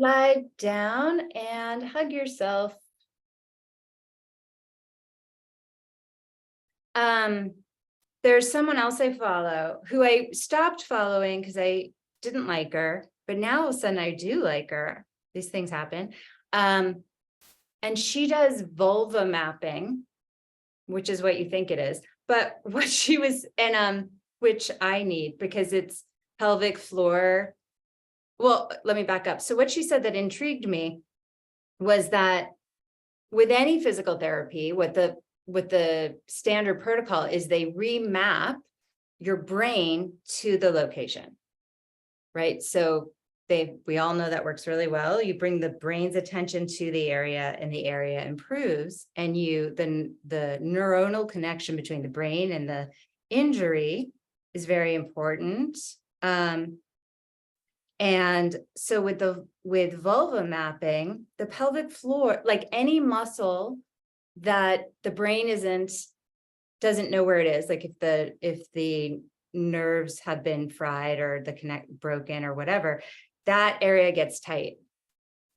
Lie down and hug yourself. Um, there's someone else I follow who I stopped following because I didn't like her, but now all of a sudden I do like her. These things happen. Um, and she does vulva mapping, which is what you think it is. But what she was, and which I need because it's pelvic floor. Well, let me back up. So what she said that intrigued me was that with any physical therapy, what the standard protocol is, they remap your brain to the location, right? So we all know that works really well. You bring the brain's attention to the area and the area improves, and the neuronal connection between the brain and the injury is very important. And so with vulva mapping, the pelvic floor, like any muscle that the brain doesn't know where it is, like if the nerves have been fried or the connect broken or whatever, that area gets tight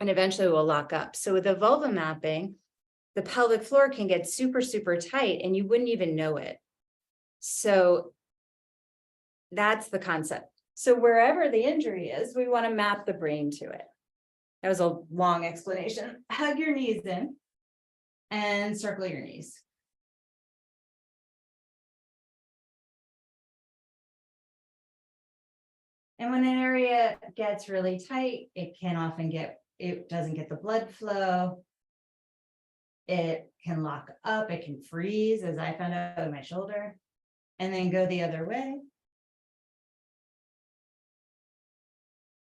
and eventually will lock up. So with the vulva mapping, the pelvic floor can get super, super tight and you wouldn't even know it. So that's the concept. So wherever the injury is, we want to map the brain to it. That was a long explanation. Hug your knees in and circle your knees. And when an area gets really tight, it doesn't get the blood flow. It can lock up, it can freeze, as I found out with my shoulder, and then go the other way.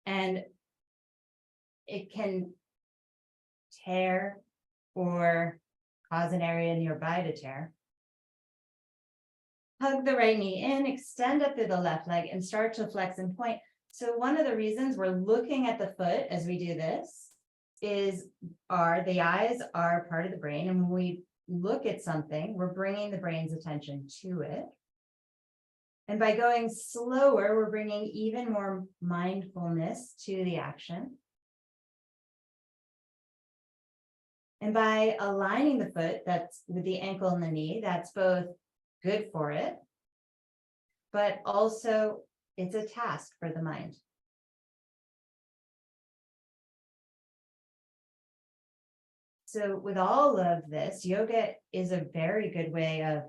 And it can tear or cause an area nearby to tear. Hug the right knee in, extend up through the left leg, and start to flex and point. So one of the reasons we're looking at the foot as we do this is the eyes are part of the brain. And when we look at something, we're bringing the brain's attention to it. And by going slower, we're bringing even more mindfulness to the action. And by aligning the foot, that's with the ankle and the knee, that's both good for it, but also it's a task for the mind. So with all of this, yoga is a very good way of,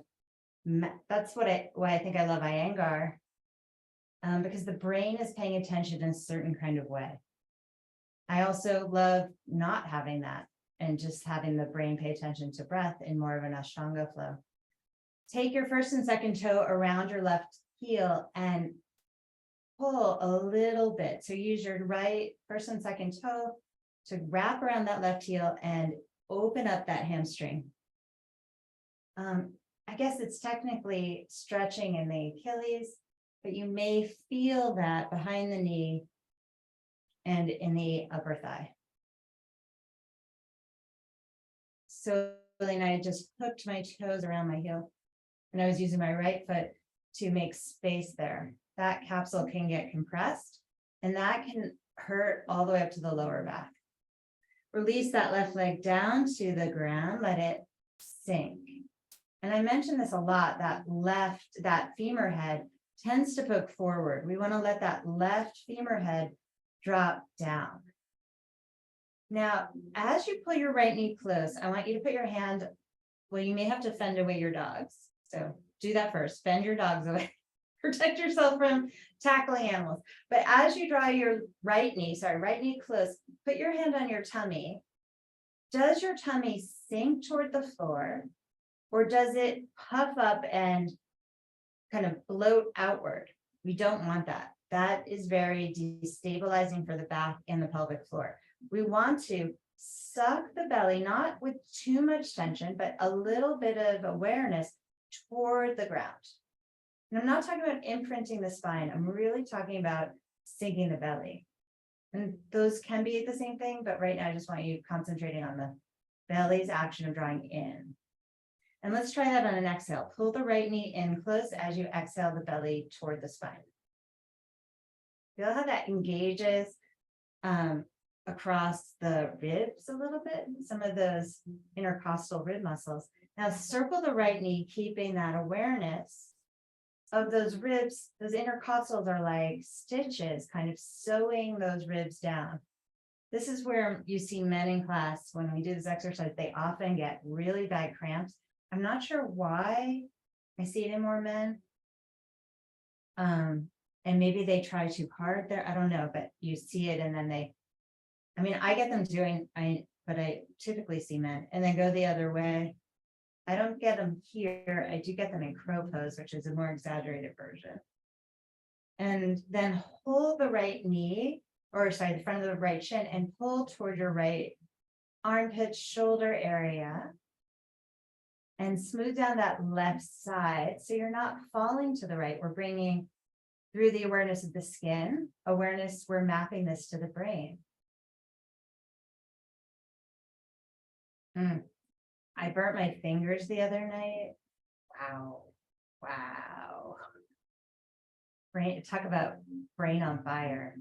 that's why I think I love Iyengar, because the brain is paying attention in a certain kind of way. I also love not having that and just having the brain pay attention to breath in more of an Ashtanga flow. Take your first and second toe around your left heel and pull a little bit. So use your right first and second toe to wrap around that left heel and open up that hamstring. I guess it's technically stretching in the Achilles, but you may feel that behind the knee and in the upper thigh. So then I just hooked my toes around my heel and I was using my right foot to make space there. That capsule can get compressed and that can hurt all the way up to the lower back. Release that left leg down to the ground, let it sink. And I mentioned this a lot, that femur head tends to poke forward. We want to let that left femur head drop down. Now, as you pull your right knee close, I want you to put your hand, well, you may have to fend away your dogs. So do that first, fend your dogs away. Protect yourself from tackling animals. But as you draw your right knee close, put your hand on your tummy. Does your tummy sink toward the floor or does it puff up and kind of bloat outward? We don't want that. That is very destabilizing for the back and the pelvic floor. We want to suck the belly, not with too much tension, but a little bit of awareness toward the ground. And I'm not talking about imprinting the spine. I'm really talking about sinking the belly. And those can be the same thing, but right now I just want you concentrating on the belly's action of drawing in. And let's try that on an exhale. Pull the right knee in close as you exhale the belly toward the spine. Feel how that engages across the ribs a little bit, some of those intercostal rib muscles. Now circle the right knee, keeping that awareness of those ribs. Those intercostals are like stitches, kind of sewing those ribs down. This is where you see men in class, when we do this exercise, they often get really bad cramps. I'm not sure why I see it in more men. And maybe they try too hard there. I don't know, but you see it and then I get them but I typically see men and then go the other way. I don't get them here. I do get them in crow pose, which is a more exaggerated version. And then hold the right knee, the front of the right shin, and pull toward your right armpit, shoulder area, and smooth down that left side. So you're not falling to the right. We're bringing through the awareness of the skin, we're mapping this to the brain. I burnt my fingers the other night. Wow. Talk about brain on fire.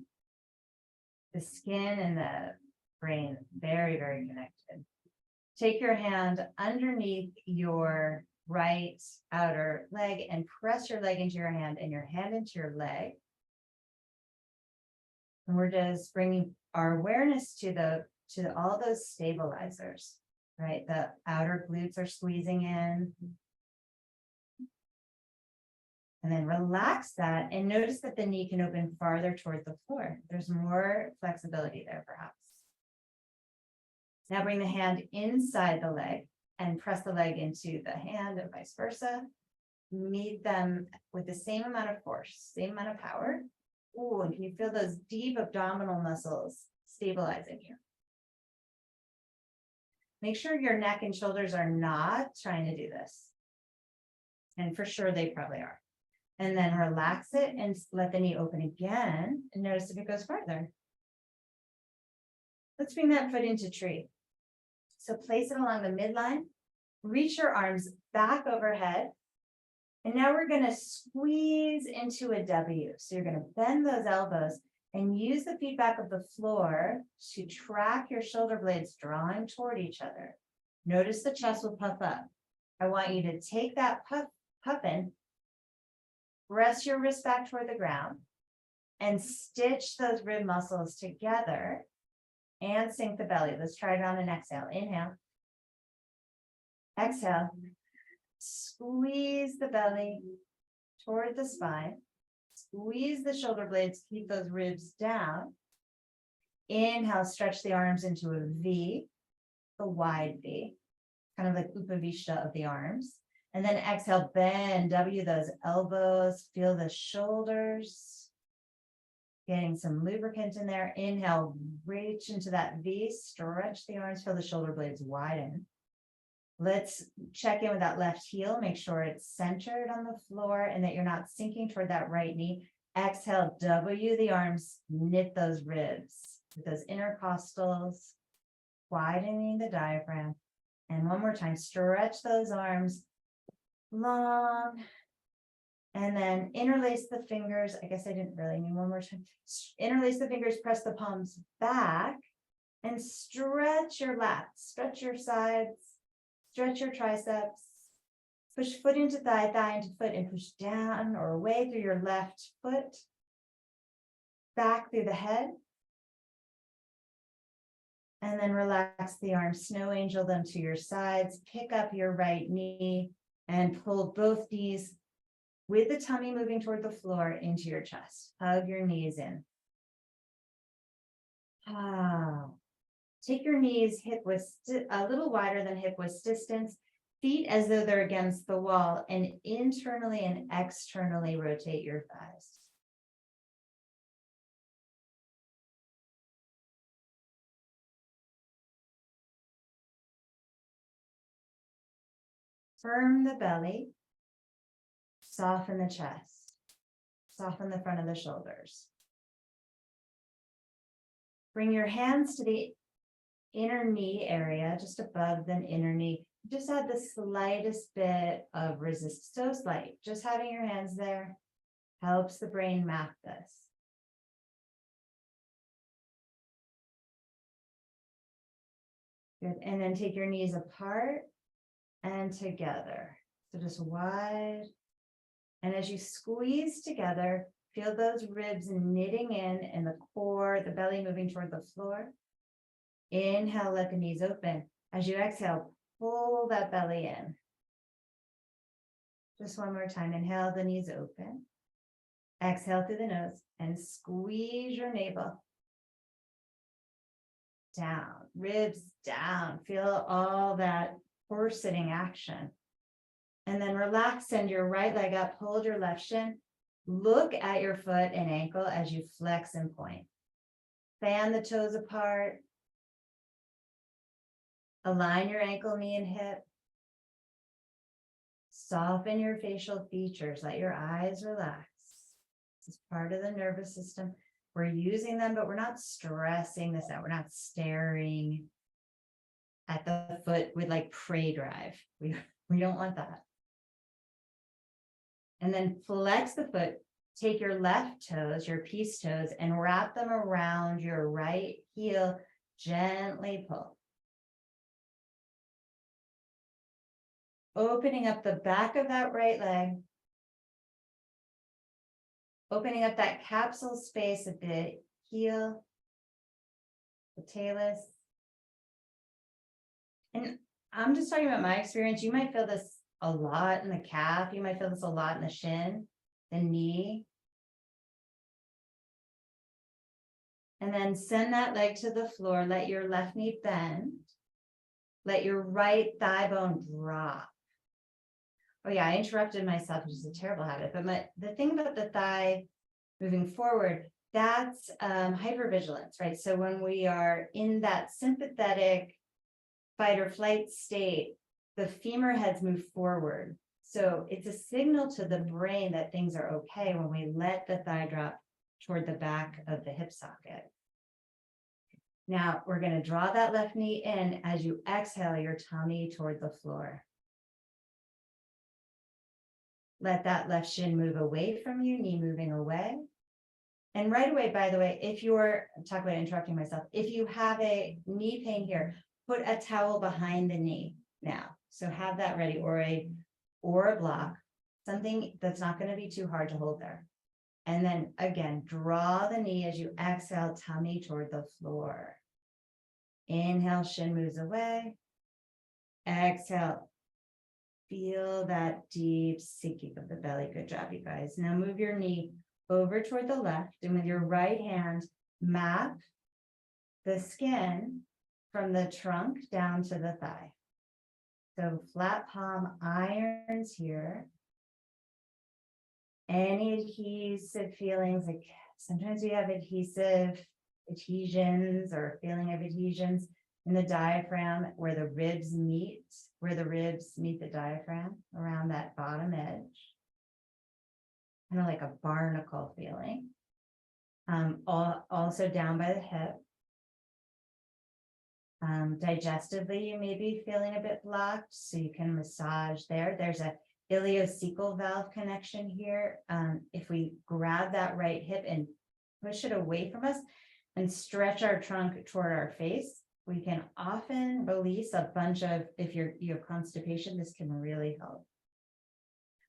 The skin and the brain, very, very connected. Take your hand underneath your right outer leg and press your leg into your hand and your hand into your leg. And we're just bringing our awareness to all those stabilizers, right? The outer glutes are squeezing in. And then relax that and notice that the knee can open farther toward the floor. There's more flexibility there, perhaps. Now bring the hand inside the leg and press the leg into the hand and vice versa. Meet them with the same amount of force, same amount of power. Oh, and can you feel those deep abdominal muscles stabilizing you? Make sure your neck and shoulders are not trying to do this. And for sure, they probably are. And then relax it and let the knee open again. And notice if it goes farther. Let's bring that foot into tree. So place it along the midline. Reach your arms back overhead. And now we're going to squeeze into a W. So you're going to bend those elbows and use the feedback of the floor to track your shoulder blades drawing toward each other. Notice the chest will puff up. I want you to take that puffin, press your wrist back toward the ground, and stitch those rib muscles together and sink the belly. Let's try it on an exhale. Inhale. Exhale. Squeeze the belly toward the spine. Squeeze the shoulder blades, keep those ribs down. Inhale, stretch the arms into a V, a wide V, kind of like Upavishta of the arms. And then exhale, bend, W those elbows, feel the shoulders, getting some lubricant in there. Inhale, reach into that V, stretch the arms, feel the shoulder blades widen. Let's check in with that left heel, make sure it's centered on the floor and that you're not sinking toward that right knee. Exhale, W the arms, knit those ribs with those intercostals, widening the diaphragm. And one more time, stretch those arms long. And then interlace the fingers. I guess I didn't really mean one more time. Interlace the fingers, press the palms back, and stretch your lats, stretch your sides. Stretch your triceps, push foot into thigh, thigh into foot, and push down or away through your left foot, back through the head. And then relax the arms, snow angel them to your sides, pick up your right knee and pull both knees with the tummy moving toward the floor into your chest. Hug your knees in. Take your knees hip width a little wider than hip width distance, feet as though they're against the wall, and internally and externally rotate your thighs. Firm the belly, soften the chest, soften the front of the shoulders. Bring your hands to the inner knee area, just above the inner knee. Just add the slightest bit of resistance, so slight. Just having your hands there helps the brain map this. Good. And then take your knees apart and together. So just wide. And as you squeeze together, feel those ribs knitting in and the core, the belly moving toward the floor. Inhale, let the knees open. As you exhale, pull that belly in. Just one more time. Inhale, the knees open. Exhale through the nose and squeeze your navel. Down, ribs down. Feel all that horse sitting action. And then relax, send your right leg up, hold your left shin. Look at your foot and ankle as you flex and point. Fan the toes apart. Align your ankle, knee, and hip. Soften your facial features. Let your eyes relax. This is part of the nervous system. We're using them, but we're not stressing this out. We're not staring at the foot with like prey drive. We don't want that. And then flex the foot. Take your left toes, your peace toes, and wrap them around your right heel. Gently pull. Opening up the back of that right leg. Opening up that capsule space of the heel, the talus. And I'm just talking about my experience. You might feel this a lot in the calf. You might feel this a lot in the shin, the knee. And then send that leg to the floor. Let your left knee bend. Let your right thigh bone drop. Oh yeah, I interrupted myself, which is a terrible habit. But the thing about the thigh moving forward, that's hypervigilance, right? So when we are in that sympathetic fight or flight state, the femur heads move forward. So it's a signal to the brain that things are okay when we let the thigh drop toward the back of the hip socket. Now we're going to draw that left knee in as you exhale your tummy toward the floor. Let that left shin move away from you, knee moving away. And right away, by the way, if you're, talk about interrupting myself, if you have a knee pain here, put a towel behind the knee now. So have that ready, or a block, something that's not going to be too hard to hold there. And then again, draw the knee as you exhale, tummy toward the floor. Inhale, shin moves away. Exhale. Feel that deep sinking of the belly. Good job, you guys. Now move your knee over toward the left, and with your right hand, map the skin from the trunk down to the thigh. So flat palm irons here. Any adhesive feelings, like sometimes we have adhesions or feeling of adhesions in the diaphragm where the ribs meet the diaphragm around that bottom edge. Kind of like a barnacle feeling. Also down by the hip. Digestively, you may be feeling a bit blocked, so you can massage there. There's a ileocecal valve connection here. If we grab that right hip and push it away from us and stretch our trunk toward our face, we can often release a bunch of, if you have constipation, this can really help.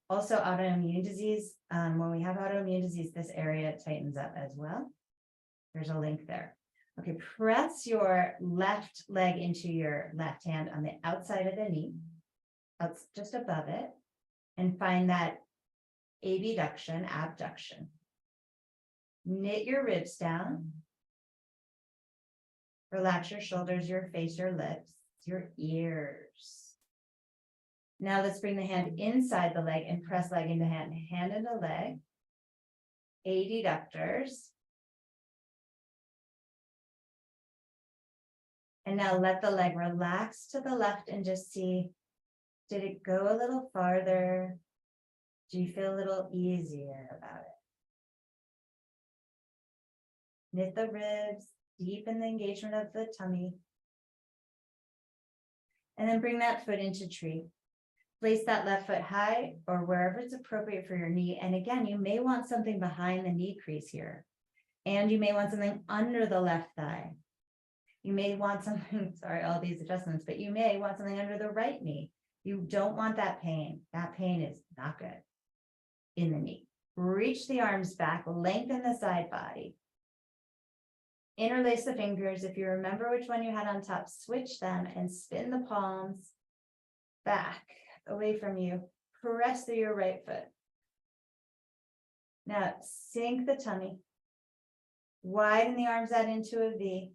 Also, autoimmune disease. When we have autoimmune disease, this area tightens up as well. There's a link there. Okay, press your left leg into your left hand on the outside of the knee, just above it, and find that abduction. Knit your ribs down. Relax your shoulders, your face, your lips, your ears. Now let's bring the hand inside the leg and press leg into hand, hand into leg. Adductors. And now let the leg relax to the left and just see, did it go a little farther? Do you feel a little easier about it? Knit the ribs, deepen the engagement of the tummy. And then bring that foot into tree. Place that left foot high or wherever it's appropriate for your knee. And again, you may want something behind the knee crease here. And you may want something under the left thigh. You may want something, sorry, all these adjustments, but you may want something under the right knee. You don't want that pain. That pain is not good in the knee. Reach the arms back, lengthen the side body. Interlace the fingers. If you remember which one you had on top, switch them and spin the palms back away from you. Press through your right foot. Now sink the tummy. Widen the arms out into a V.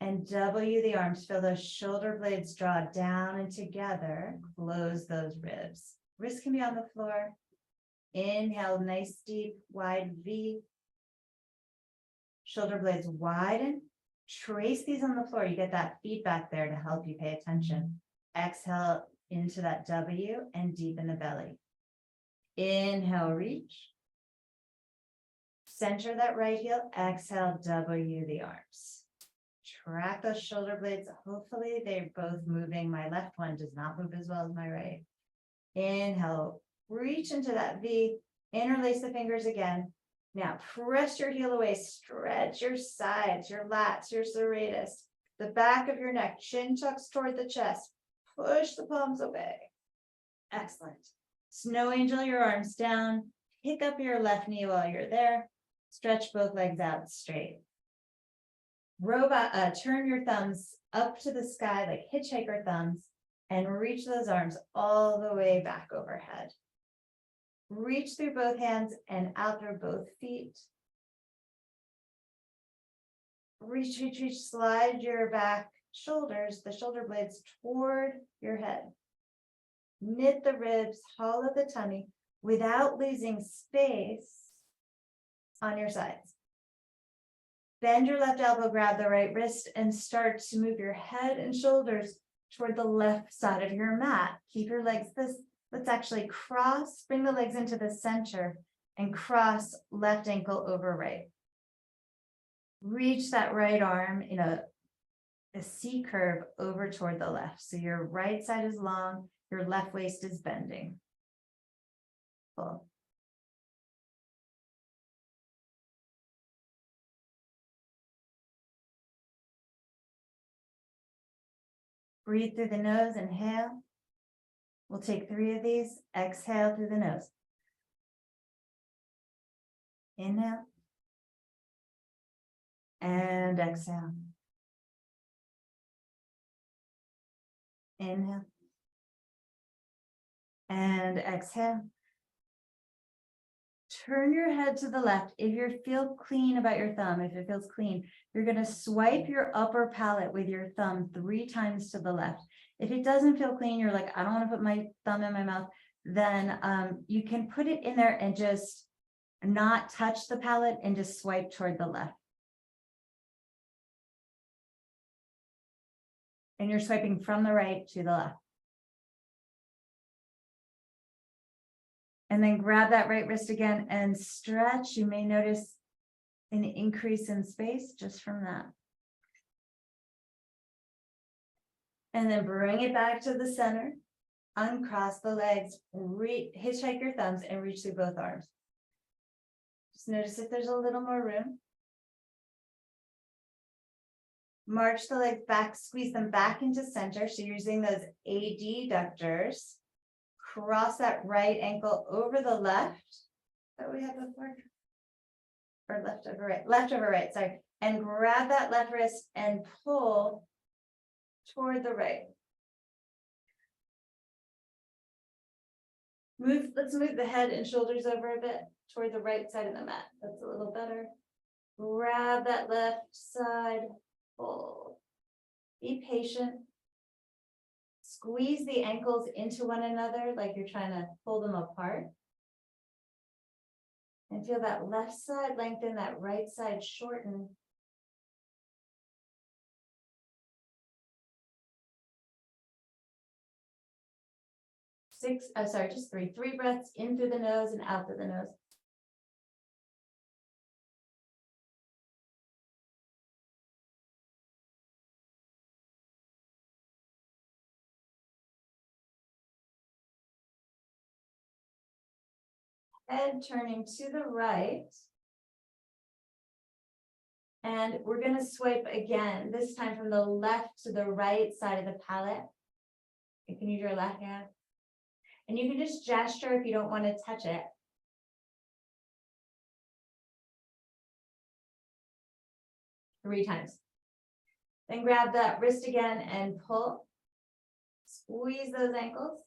And W the arms. Feel those shoulder blades draw down and together. Close those ribs. Wrists can be on the floor. Inhale, nice deep wide V. Shoulder blades widen. Trace these on the floor. You get that feedback there to help you pay attention. Exhale into that W and deepen the belly. Inhale, reach. Center that right heel. Exhale, W the arms. Track those shoulder blades. Hopefully they're both moving. My left one does not move as well as my right. Inhale, reach into that V. Interlace the fingers again. Now press your heel away, stretch your sides, your lats, your serratus, the back of your neck, chin tucks toward the chest, push the palms away. Excellent. Snow angel your arms down, pick up your left knee while you're there, stretch both legs out straight. Robot, turn your thumbs up to the sky like hitchhiker thumbs and reach those arms all the way back overhead. Reach through both hands and out through both feet. Reach, reach, reach, slide your back shoulders, the shoulder blades toward your head. Knit the ribs, hollow the tummy without losing space on your sides. Bend your left elbow, grab the right wrist, and start to move your head and shoulders toward the left side of your mat. Keep your legs this. Let's actually cross, bring the legs into the center and cross left ankle over right. Reach that right arm in a C curve over toward the left. So your right side is long, your left waist is bending. Pull. Breathe through the nose, inhale. We'll take 3 of these. Exhale through the nose. Inhale. And exhale. Inhale. And exhale. Turn your head to the left. If you feel clean about your thumb, if it feels clean, you're going to swipe your upper palate with your thumb 3 times to the left. If it doesn't feel clean, you're like, I don't want to put my thumb in my mouth, then you can put it in there and just not touch the palate and just swipe toward the left. And you're swiping from the right to the left. And then grab that right wrist again and stretch. You may notice an increase in space just from that. And then bring it back to the center. Uncross the legs, hitchhike your thumbs and reach through both arms. Just notice if there's a little more room. March the legs back, squeeze them back into center. So you're using those adductors. Cross that right ankle over the left that we had before. Or left over right, sorry. And grab that left wrist and pull toward the right. Let's move the head and shoulders over a bit toward the right side of the mat. That's a little better. Grab that left side, pull. Be patient. Squeeze the ankles into one another like you're trying to pull them apart. And feel that left side lengthen, that right side shorten. Just 3. 3 breaths in through the nose and out through the nose. Head turning to the right. And we're gonna swipe again, this time from the left to the right side of the palette. You can use your left hand. And you can just gesture if you don't want to touch it. Three times. Then grab that wrist again and pull. Squeeze those ankles.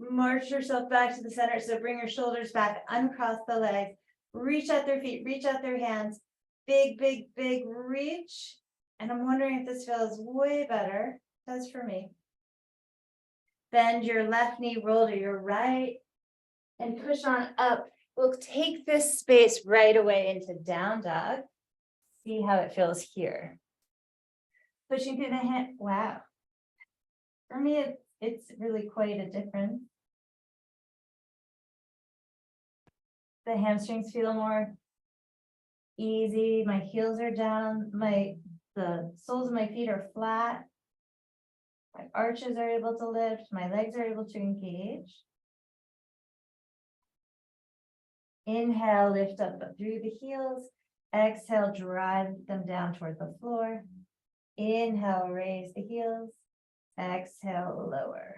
March yourself back to the center. So bring your shoulders back, uncross the legs, reach out their feet, reach out their hands. Big, big, big reach. And I'm wondering if this feels way better. It does for me. Bend your left knee, roll to your right, and push on up. We'll take this space right away into down dog. See how it feels here. Pushing through the hand. Wow. For me, it's really quite a difference. The hamstrings feel more easy. My heels are down. The soles of my feet are flat. My arches are able to lift. My legs are able to engage. Inhale, lift up through the heels. Exhale, drive them down toward the floor. Inhale, raise the heels. Exhale, lower.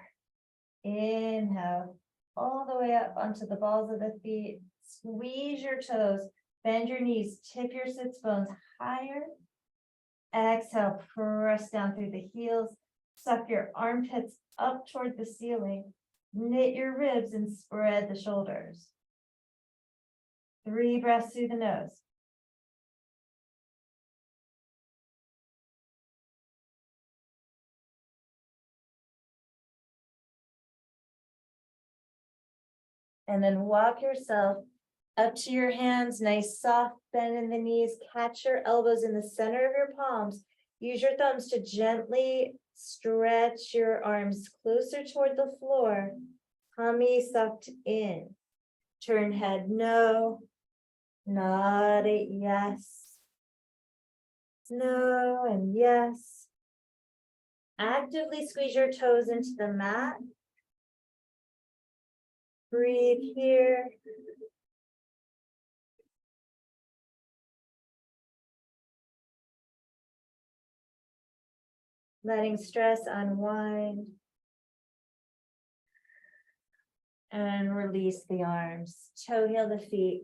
Inhale, all the way up onto the balls of the feet. Squeeze your toes, bend your knees, tip your sits bones higher. Exhale, press down through the heels. Suck your armpits up toward the ceiling. Knit your ribs and spread the shoulders. 3 breaths through the nose. And then walk yourself up to your hands, nice soft bend in the knees. Catch your elbows in the center of your palms. Use your thumbs to gently stretch your arms closer toward the floor. Tummy sucked in. Turn head no. Nod it yes. No and yes. Actively squeeze your toes into the mat. Breathe here. Letting stress unwind. And release the arms. Toe heel the feet.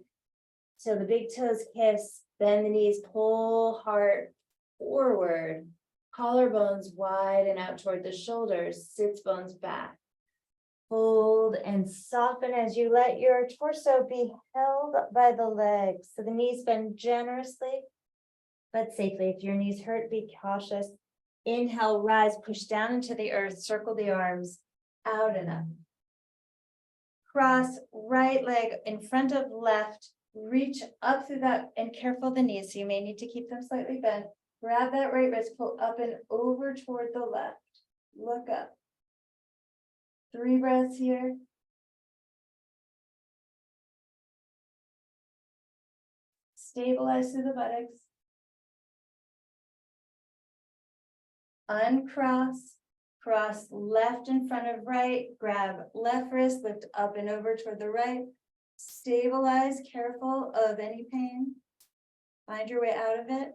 So the big toes kiss, bend the knees, pull heart forward. Collarbones widen out toward the shoulders, sits bones back. Fold and soften as you let your torso be held by the legs. So the knees bend generously, but safely. If your knees hurt, be cautious. Inhale, rise, push down into the earth, circle the arms out and up. Cross right leg in front of left, reach up through that, and careful the knees, so you may need to keep them slightly bent. Grab that right wrist, pull up and over toward the left. Look up. 3 breaths here. Stabilize through the buttocks. Uncross, cross left in front of right, grab left wrist, lift up and over toward the right. Stabilize, careful of any pain. Find your way out of it.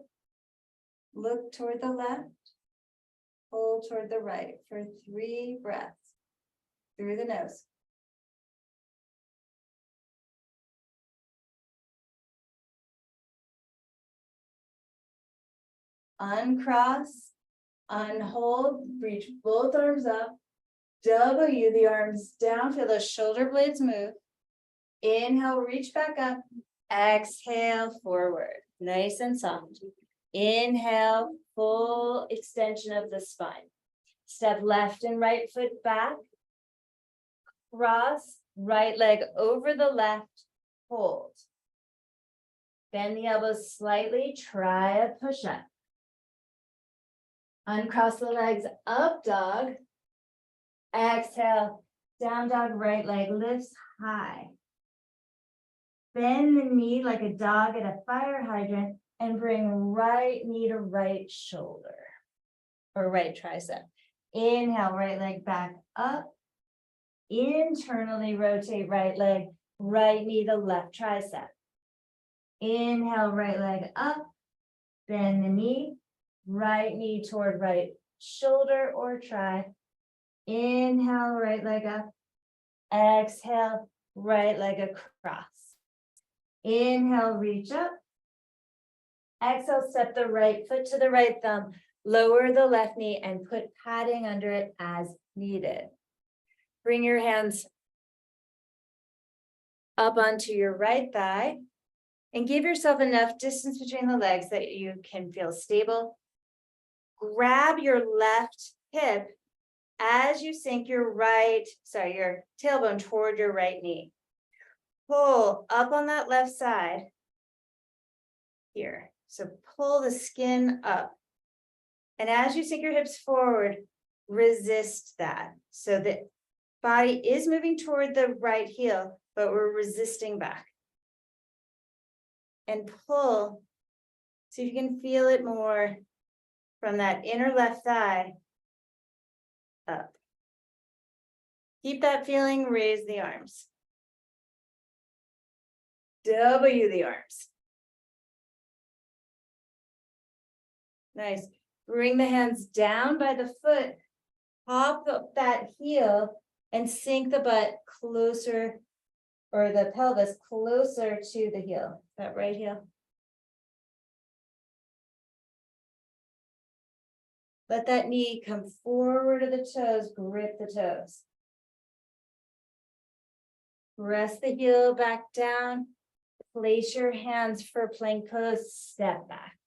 Look toward the left, pull toward the right for 3 breaths through the nose. Uncross, unhold, reach both arms up, W the arms down, feel those shoulder blades move. Inhale, reach back up, exhale, forward, nice and soft. Inhale, full extension of the spine. Step left and right foot back. Cross, right leg over the left, hold. Bend the elbows slightly, try a push-up. Uncross the legs, up dog. Exhale, down dog, right leg lifts high. Bend the knee like a dog at a fire hydrant and bring right knee to right shoulder or right tricep. Inhale, right leg back up. Internally rotate right leg, right knee to left tricep. Inhale, right leg up, bend the knee, right knee toward right shoulder or tri. Inhale, right leg up. Exhale, right leg across. Inhale, reach up. Exhale, step the right foot to the right thumb. Lower the left knee and put padding under it as needed. Bring your hands up onto your right thigh and give yourself enough distance between the legs that you can feel stable. Grab your left hip as you sink your tailbone toward your right knee. Pull up on that left side here. So pull the skin up. And as you sink your hips forward, resist that. So the body is moving toward the right heel, but we're resisting back. And pull, see if you can feel it more from that inner left thigh up. Keep that feeling, raise the arms. W the arms. Nice. Bring the hands down by the foot, pop up that heel and sink the butt closer, or the pelvis closer to the heel, that right heel. Let that knee come forward to the toes, grip the toes. Press the heel back down. Place your hands for plank pose, step back.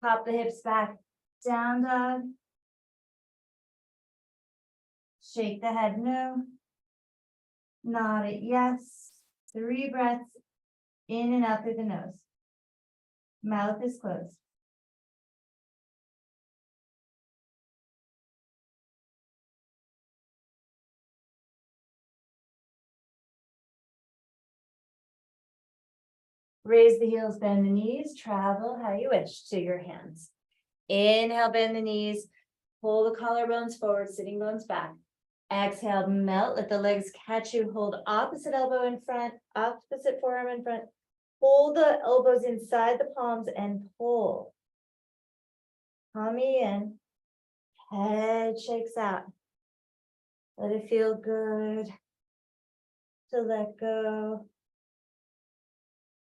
Pop the hips back, down dog. Shake the head no. Nod it yes. 3 breaths in and out through the nose. Mouth is closed. Raise the heels, bend the knees, travel how you wish to your hands. Inhale, bend the knees, pull the collarbones forward, sitting bones back. Exhale, melt, let the legs catch you, hold opposite elbow in front, opposite forearm in front. Hold the elbows inside the palms and pull. Tummy in, head shakes out. Let it feel good to let go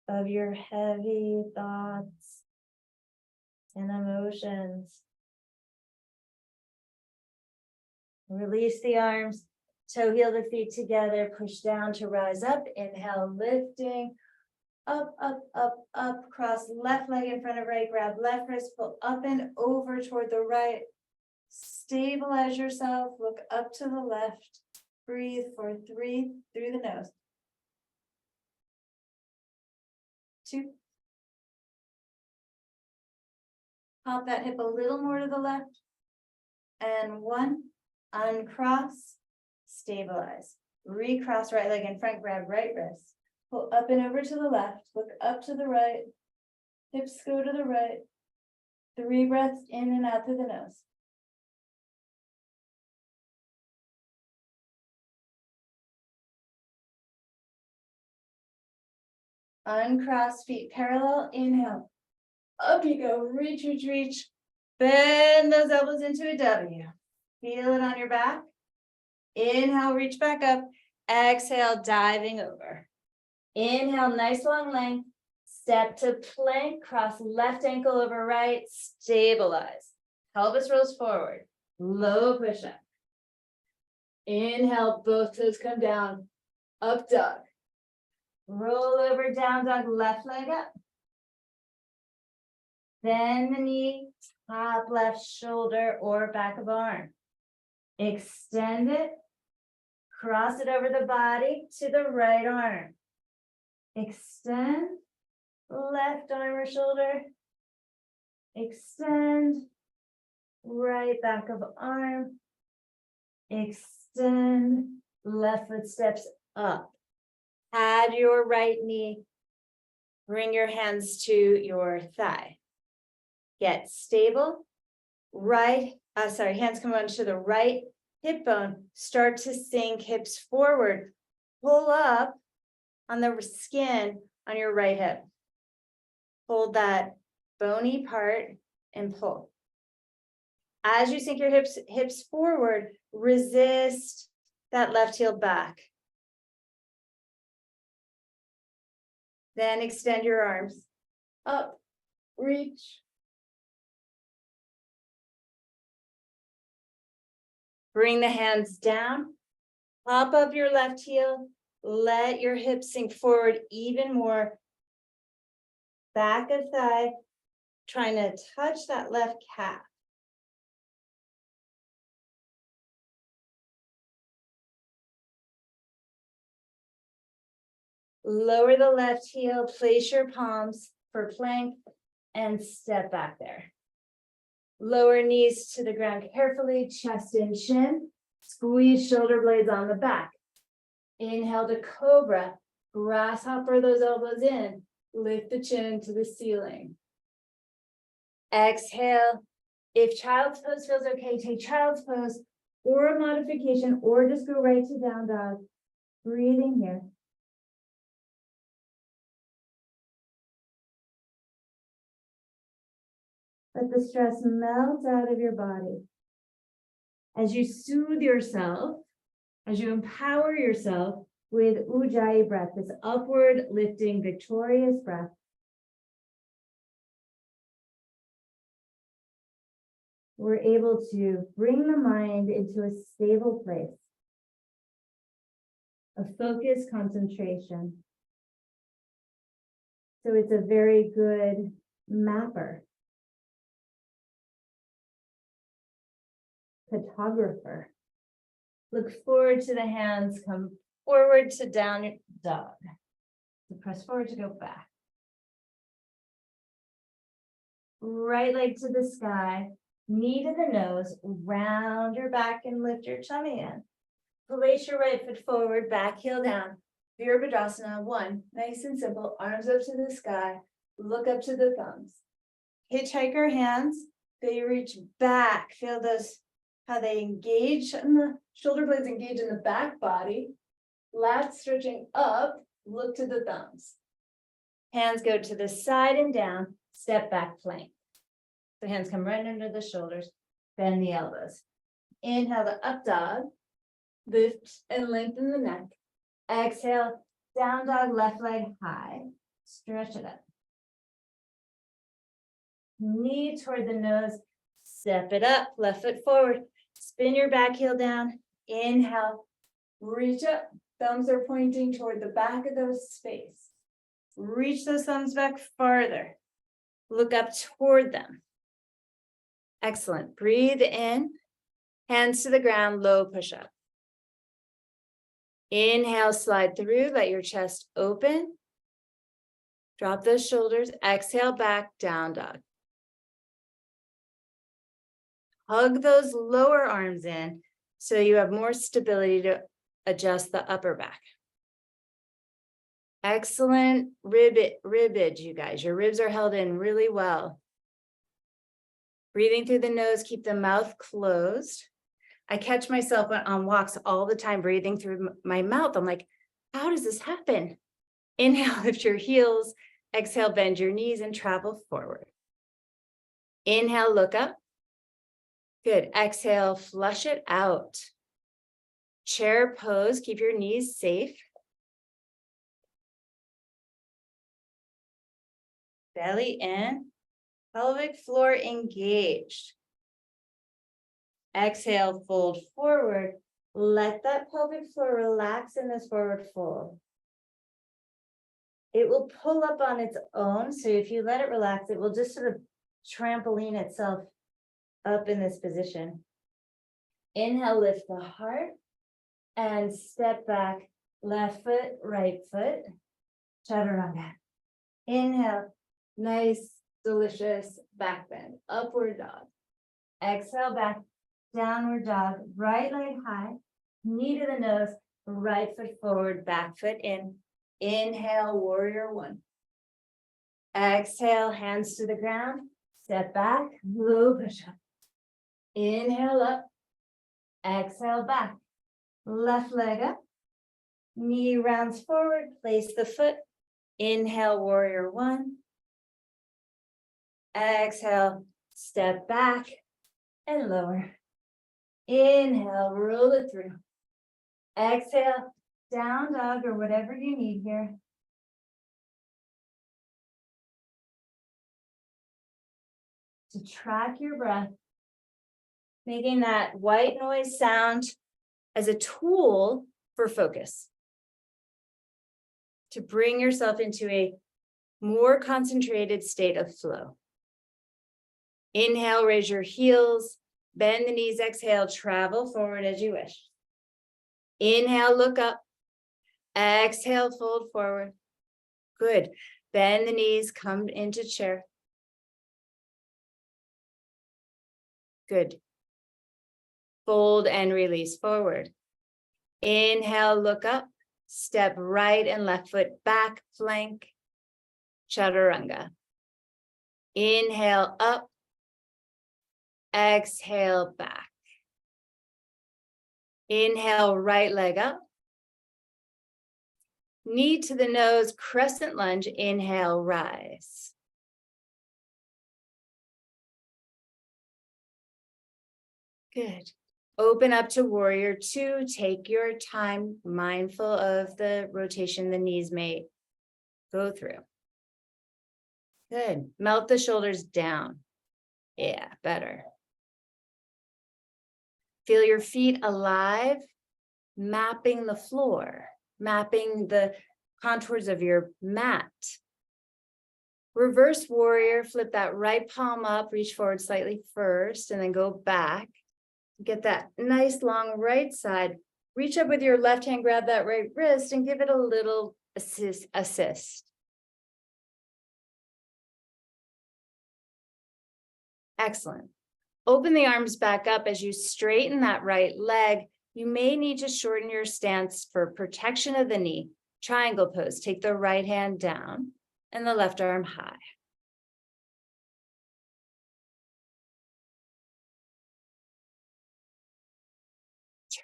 of your heavy thoughts and emotions. Release the arms, toe heel the feet together, push down to rise up. Inhale, lifting, up, up, up, up, cross left leg in front of right, grab left wrist, pull up and over toward the right. Stabilize yourself, look up to the left. Breathe for 3 through the nose. 2. Pop that hip a little more to the left. And 1. Uncross, stabilize. Recross right leg in front, grab right wrist. Pull up and over to the left, look up to the right. Hips go to the right. 3 breaths in and out through the nose. Uncross, feet parallel, inhale. Up you go, reach, reach, reach. Bend those elbows into a W. Feel it on your back. Inhale, reach back up. Exhale, diving over. Inhale, nice long length. Step to plank, cross left ankle over right, stabilize. Pelvis rolls forward, low push-up. Inhale, both toes come down, up dog. Roll over, down dog, left leg up. Bend the knee, top left shoulder or back of arm. Extend it, cross it over the body to the right arm. Extend, left arm or shoulder. Extend, right back of arm. Extend, left foot steps up. Add your right knee. Bring your hands to your thigh. Get stable. Hands come on to the right hip bone. Start to sink hips forward. pull up on the skin on your right hip. Hold that bony part and pull. As you sink your hips forward, resist that left heel back. Then extend your arms up, reach. Bring the hands down, pop up your left heel, let your hips sink forward even more. Back of thigh, trying to touch that left calf. Lower the left heel, place your palms for plank and step back there. Lower knees to the ground carefully, chest and chin. Squeeze shoulder blades on the back. Inhale to cobra, grasshopper those elbows in. Lift the chin to the ceiling. Exhale. If child's pose feels okay, take child's pose or a modification, or just go right to down dog. Breathing here. Let the stress melt out of your body. As you soothe yourself, as you empower yourself with Ujjayi breath, this upward lifting, victorious breath. We're able to bring the mind into a stable place of focus, concentration. So it's a very good mapper, photographer. Look forward to the hands, come forward to down dog. So press forward to go back. Right leg to the sky, knee to the nose, round your back and lift your tummy in. Place your right foot forward, back heel down. Virabhadasana, 1, nice and simple, arms up to the sky, look up to the thumbs. Hitchhiker hands, they reach back, feel those, how they engage, and the shoulder blades engage in the back body. Lats stretching up, look to the thumbs. Hands go to the side and down, step back plank. The hands come right under the shoulders, bend the elbows. Inhale the up dog, lift and lengthen the neck. Exhale, down dog, left leg high, stretch it up. Knee toward the nose, step it up, left foot forward, spin your back heel down, inhale, reach up, thumbs are pointing toward the back of the space. Reach those thumbs back farther, look up toward them. Excellent, breathe in, hands to the ground, low push up. Inhale, slide through, let your chest open. Drop those shoulders, exhale back, down dog. Hug those lower arms in so you have more stability to adjust the upper back. Excellent ribbage, you guys. Your ribs are held in really well. Breathing through the nose, keep the mouth closed. I catch myself on walks all the time, breathing through my mouth. I'm like, how does this happen? Inhale, lift your heels. Exhale, bend your knees and travel forward. Inhale, look up. Good. Exhale, flush it out. Chair pose, keep your knees safe. Belly in, pelvic floor engaged. Exhale, fold forward. Let that pelvic floor relax in this forward fold. It will pull up on its own. So if you let it relax, it will just sort of trampoline itself up in this position. Inhale, lift the heart and step back, left foot, right foot, chaturanga. Inhale, nice, delicious back bend, upward dog. Exhale, back, downward dog, right leg high, knee to the nose, right foot forward, back foot in. Inhale, warrior 1. Exhale, hands to the ground, step back, low push up. Inhale up, exhale back, left leg up, Knee rounds forward, place the foot. Inhale, warrior one. Exhale, step back and lower. Inhale, roll it through. Exhale, down dog or whatever you need here. To track your breath, making that white noise sound as a tool for focus. To bring yourself into a more concentrated state of flow. Inhale, raise your heels, bend the knees, exhale, travel forward as you wish. Inhale, look up. Exhale, fold forward. Good. Bend the knees, come into chair. Good. Fold and release forward. Inhale, look up. Step right and left foot back, plank. Chaturanga. Inhale, up. Exhale, back. Inhale, right leg up. Knee to the nose, crescent lunge. Inhale, rise. Good. Open up to warrior two. Take your time, mindful of the rotation the knees may go through. Good. Melt the shoulders down. Yeah, better. Feel your feet alive, mapping the floor, mapping the contours of your mat. Reverse warrior, flip that right palm up, reach forward slightly first, and then go back. Get that nice long right side. Reach up with your left hand, grab that right wrist, and give it a little assist. Excellent. Open the arms back up as you straighten that right leg. You may need to shorten your stance for protection of the knee. Triangle pose. Take the right hand down and the left arm high.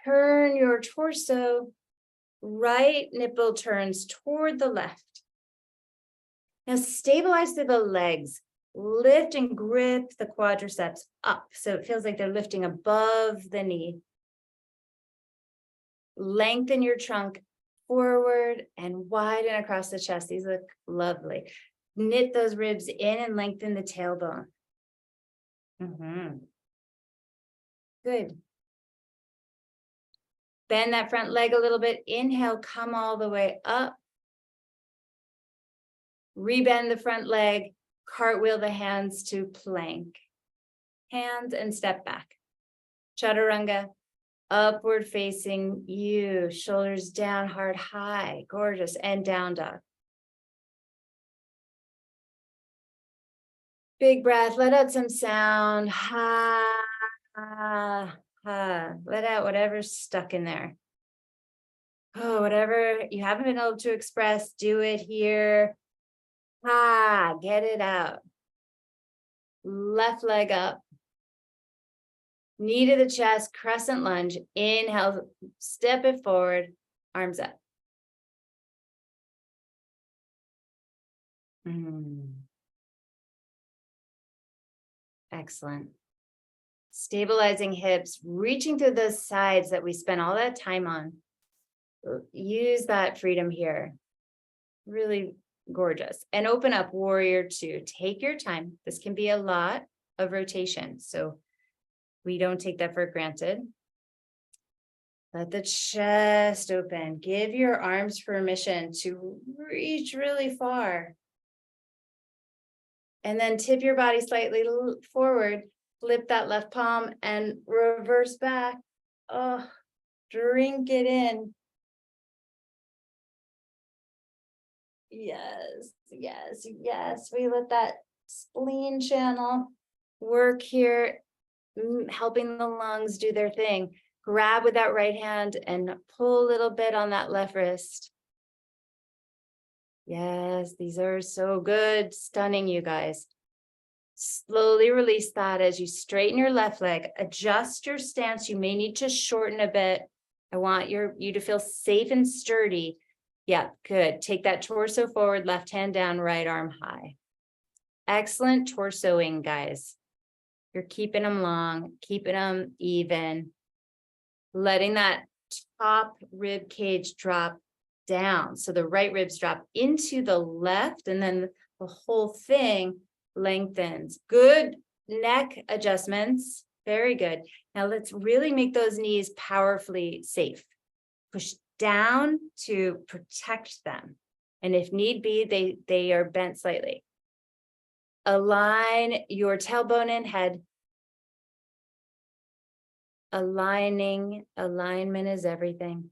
Turn your torso. Right nipple turns toward the left. Now stabilize through the legs. Lift and grip the quadriceps up so it feels like they're lifting above the knee. Lengthen your trunk forward and widen across the chest. These look lovely. Knit those ribs in and lengthen the tailbone. Good. Bend that front leg a little bit. Inhale, come all the way up. Rebend the front leg. Cartwheel the hands to plank. Hands and step back. Chaturanga. Upward facing you. Shoulders down, heart high. Gorgeous. And down dog. Big breath. Let out some sound. Ha, ha, ha. Let out whatever's stuck in there. Oh, whatever you haven't been able to express, do it here. Ha, get it out. Left leg up. Knee to the chest, crescent lunge. Inhale, step it forward, arms up. Excellent. Stabilizing hips, reaching through those sides that we spent all that time on. Use that freedom here. Really gorgeous. And open up warrior two. Take your time. This can be a lot of rotation, so we don't take that for granted. Let the chest open. Give your arms permission to reach really far. And then tip your body slightly forward. Flip that left palm and reverse back. Oh, drink it in. Yes, yes, yes. We let that spleen channel work here, helping the lungs do their thing. Grab with that right hand and pull a little bit on that left wrist. Yes, these are so good. Stunning, you guys. Slowly release that as you straighten your left leg. Adjust your stance. You may need to shorten a bit. I want you to feel safe and sturdy. Yeah, good. Take that torso forward, left hand down, right arm high. Excellent torsoing, guys. You're keeping them long, keeping them even, letting that top rib cage drop down. So the right ribs drop into the left, and then the whole thing lengthens. Good neck adjustments. Very good. Now let's really make those knees powerfully safe. Push down to protect them. And if need be, they are bent slightly. Align your tailbone and head. Alignment is everything.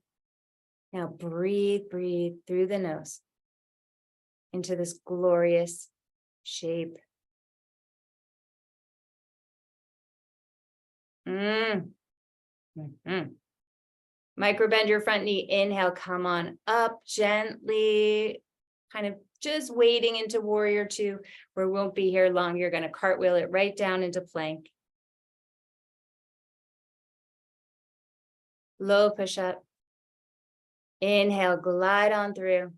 Now breathe through the nose into this glorious shape. Microbend your front knee. Inhale, come on up gently, kind of just wading into warrior two, where we won't be here long. You're going to cartwheel it right down into plank. Low push up. Inhale, glide on through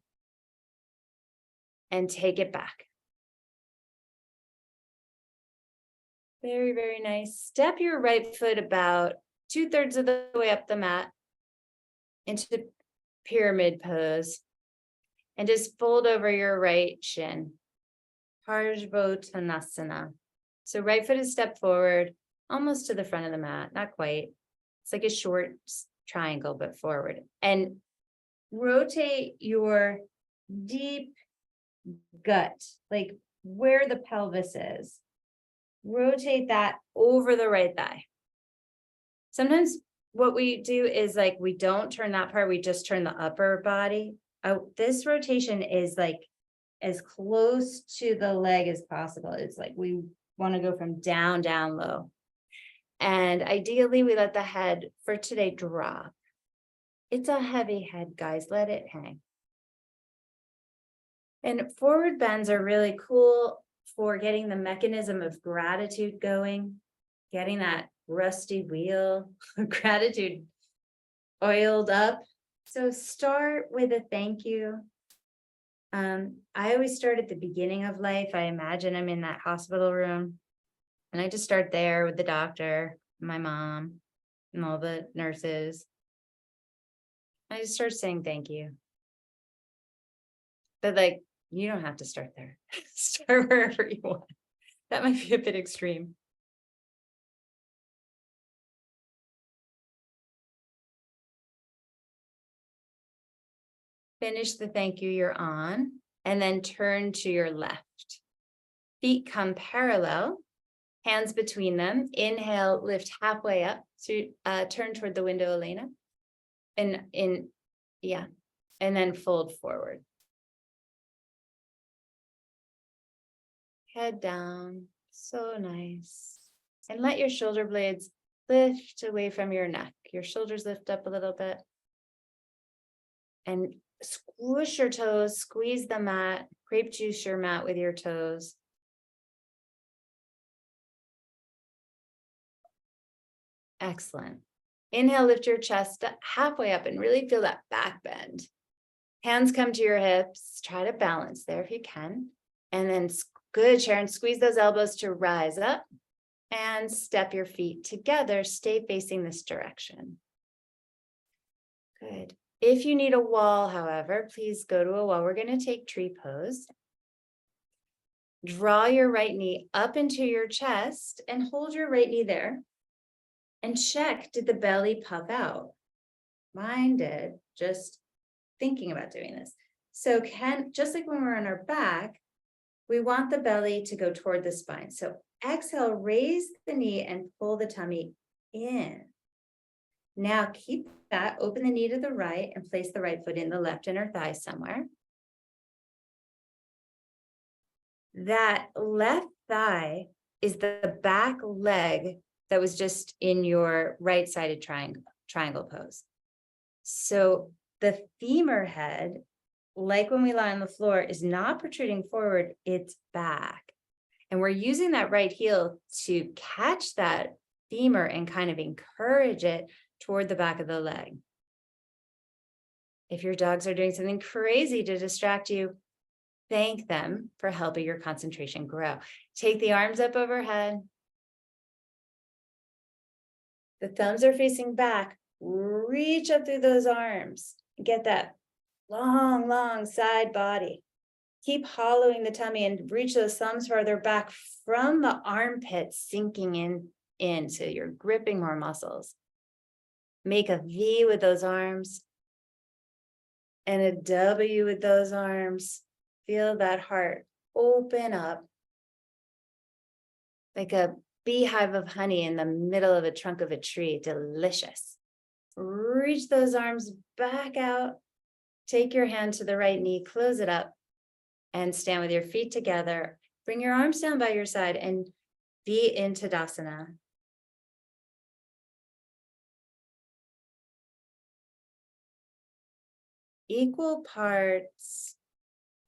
and take it back. Very, very nice. Step your right foot about 2/3 of the way up the mat into pyramid pose and just fold over your right shin. Parsvottanasana. So right foot is stepped forward, almost to the front of the mat, not quite. It's like a short triangle, but forward. And rotate your deep gut, like where the pelvis is. Rotate that over the right thigh. Sometimes what we do is like, we don't turn that part, we just turn the upper body. Oh, this rotation is like as close to the leg as possible. It's like we want to go from down, low. And ideally, we let the head for today drop. It's a heavy head, guys. Let it hang. And forward bends are really cool for getting the mechanism of gratitude going, getting that rusty wheel of gratitude oiled up. So start with a thank you. I always start at the beginning of life. I imagine I'm in that hospital room, and I just start there with the doctor, my mom, and all the nurses. I just start saying thank you. But like, you don't have to start there. Start wherever you want. That might be a bit extreme. Finish the thank you you're on, and then turn to your left. Feet come parallel, hands between them. Inhale, lift halfway up. So turn toward the window, Elena. And then fold forward. Head down, so nice. And let your shoulder blades lift away from your neck. Your shoulders lift up a little bit. And squish your toes, squeeze the mat, grape juice your mat with your toes. Excellent. Inhale, lift your chest halfway up and really feel that back bend. Hands come to your hips. Try to balance there if you can. And then good, Sharon, squeeze those elbows to rise up and step your feet together. Stay facing this direction. Good. If you need a wall, however, please go to a wall. We're going to take tree pose. Draw your right knee up into your chest and hold your right knee there. And check, did the belly puff out? Mine did, just thinking about doing this. So just like when we're on our back, we want the belly to go toward the spine. So exhale, raise the knee and pull the tummy in. Now keep that, open the knee to the right and place the right foot in the left inner thigh somewhere. That left thigh is the back leg that was just in your right-sided triangle pose. So the femur head, like when we lie on the floor, is not protruding forward, it's back. And we're using that right heel to catch that femur and kind of encourage it toward the back of the leg. If your dogs are doing something crazy to distract you, thank them for helping your concentration grow. Take the arms up overhead. The thumbs are facing back. Reach up through those arms. Get that long, long side body. Keep hollowing the tummy and reach those thumbs farther back from the armpits, sinking in so you're gripping more muscles. Make a V with those arms and a W with those arms. Feel that heart open up like a beehive of honey in the middle of a trunk of a tree. Delicious. Reach those arms back out. Take your hand to the right knee, close it up, and stand with your feet together. Bring your arms down by your side and be in Tadasana. Equal parts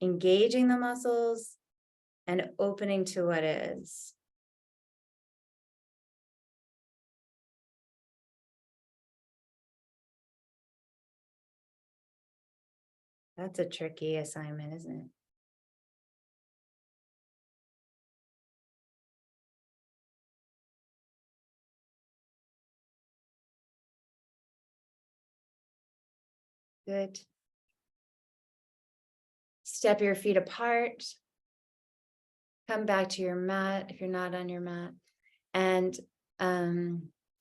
engaging the muscles and opening to what is. That's a tricky assignment, isn't it? Good. Step your feet apart. Come back to your mat if you're not on your mat. And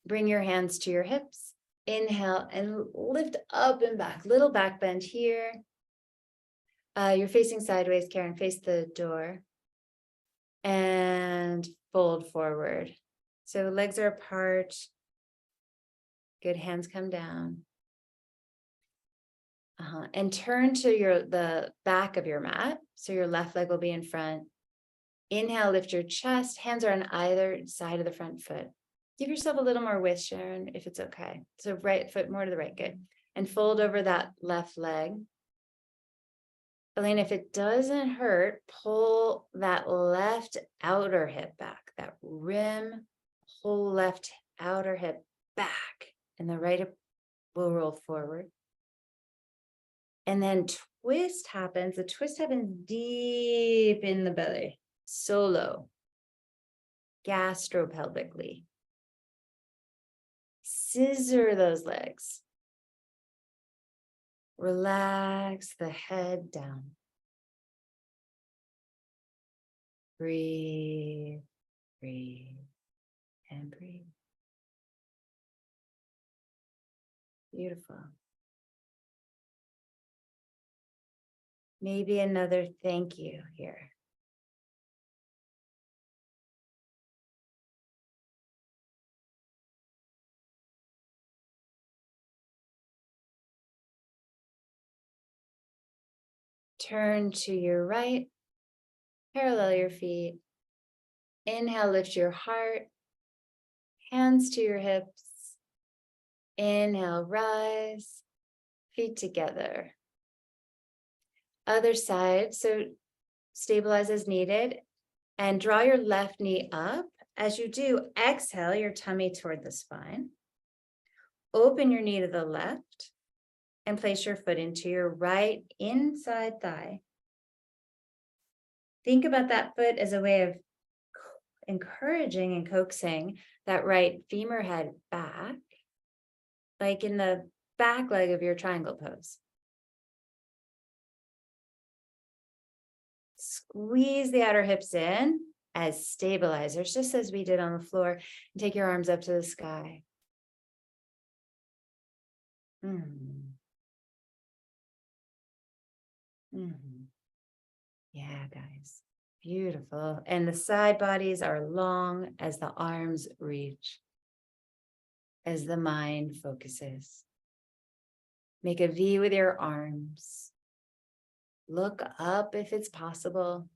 bring your hands to your hips. Inhale and lift up and back. Little back bend here. You're facing sideways, Karen. Face the door. And fold forward. So legs are apart. Good, hands come down. And turn to the back of your mat. So your left leg will be in front. Inhale, lift your chest. Hands are on either side of the front foot. Give yourself a little more width, Sharon, if it's okay. So right foot more to the right, good. And fold over that left leg. Elaine, if it doesn't hurt, pull that left outer hip back, that rim, whole left outer hip back. And the right hip will roll forward. And then twist happens. The twist happens deep in the belly, solo, gastropelvically. Scissor those legs. Relax the head down. Breathe, breathe, and breathe. Beautiful. Maybe another thank you here. Turn to your right, parallel your feet. Inhale, lift your heart, hands to your hips. Inhale, rise, feet together. Other side, so stabilize as needed and draw your left knee up. As you do, exhale your tummy toward the spine. Open your knee to the left and place your foot into your right inside thigh. Think about that foot as a way of encouraging and coaxing that right femur head back, like in the back leg of your triangle pose. Squeeze the outer hips in as stabilizers, just as we did on the floor. And take your arms up to the sky. Yeah, guys. Beautiful. And the side bodies are long as the arms reach, as the mind focuses. Make a V with your arms. Look up if it's possible.